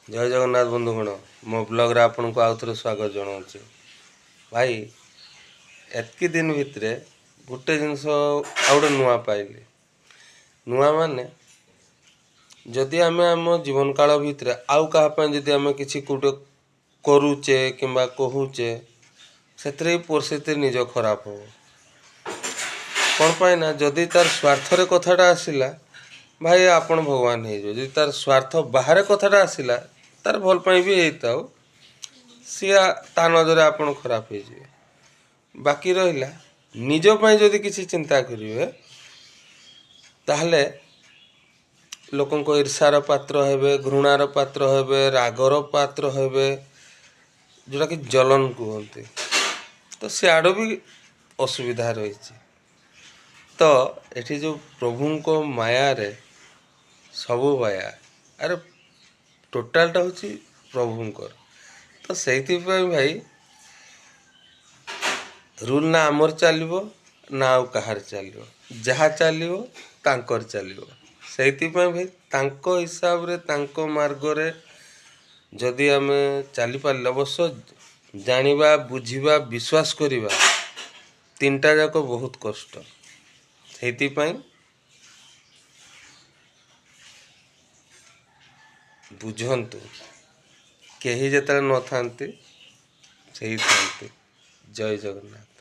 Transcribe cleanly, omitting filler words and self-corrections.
ଜୟ ଜଗନ୍ନାଥ ବନ୍ଧୁଗଣ, ମୋ ବ୍ଲଗ୍ରେ ଆପଣଙ୍କୁ ଆଉ ଥରେ ସ୍ୱାଗତ ଜଣାଉଛି। ଭାଇ, ଏତିକି ଦିନ ଭିତରେ ଗୋଟେ ଜିନିଷ ଆଉ ଗୋଟେ ନୂଆ ପାଇଲି। ନୂଆ ମାନେ, ଯଦି ଆମେ ଆମ ଜୀବନ କାଳ ଭିତରେ ଆଉ କାହା ପାଇଁ ଯଦି ଆମେ କିଛି ଗୋଟେ କରୁଛେ କିମ୍ବା କହୁଛେ, ସେଥିରେ ବି ପରିସ୍ଥିତି ନିଜ ଖରାପ ହେବ। କ'ଣ ପାଇଁ ନା, ଯଦି ତାର ସ୍ୱାର୍ଥରେ କଥାଟା ଆସିଲା, ଭାଇ ଆପଣ ଭଗବାନ ହେଇଯିବେ। ଯଦି ତାର ସ୍ୱାର୍ଥ ବାହାରେ କଥାଟା ଆସିଲା, ତାର ଭଲ ପାଇଁ ବି ହେଇଥାଉ, ସିଏ ତା ନଜରରେ ଆପଣ ଖରାପ ହେଇଯିବେ। ବାକି ରହିଲା, ନିଜ ପାଇଁ ଯଦି କିଛି ଚିନ୍ତା କରିବେ, ତାହେଲେ ଲୋକଙ୍କ ଈର୍ଷାର ପାତ୍ର ହେବେ, ଘୃଣାର ପାତ୍ର ହେବେ, ରାଗର ପାତ୍ର ହେବେ, ଯେଉଁଟାକି ଜଲନ କୁହନ୍ତି। ତ ସିଆଡ଼ୁ ବି ଅସୁବିଧା ରହିଛି। ତ ଏଠି ଯେଉଁ ପ୍ରଭୁଙ୍କ ମାୟାରେ ସବୁ ମାୟା, ଆରେ ଟୋଟାଲଟା ହେଉଛି ପ୍ରଭୁଙ୍କର। ତ ସେଇଥିପାଇଁ ଭାଇ, ରୁଲ୍ ନା ଆମର ଚାଲିବ ନା ଆଉ କାହାର ଚାଲିବ। ଯାହା ଚାଲିବ ତାଙ୍କର ଚାଲିବ। ସେଇଥିପାଇଁ ଭାଇ, ତାଙ୍କ ହିସାବରେ ତାଙ୍କ ମାର୍ଗରେ ଯଦି ଆମେ ଚାଲିପାରିଲେ, ଅବଶ୍ୟ ଜାଣିବା, ବୁଝିବା, ବିଶ୍ୱାସ କରିବା, ତିନିଟା ଯାକ ବହୁତ କଷ୍ଟ। ସେଇଥିପାଇଁ ବୁଝନ୍ତୁ, କେହି ଯେତେବେଳେ ନଥାନ୍ତି, ସେଇ ଥାନ୍ତି। ଜୟ ଜଗନ୍ନାଥ।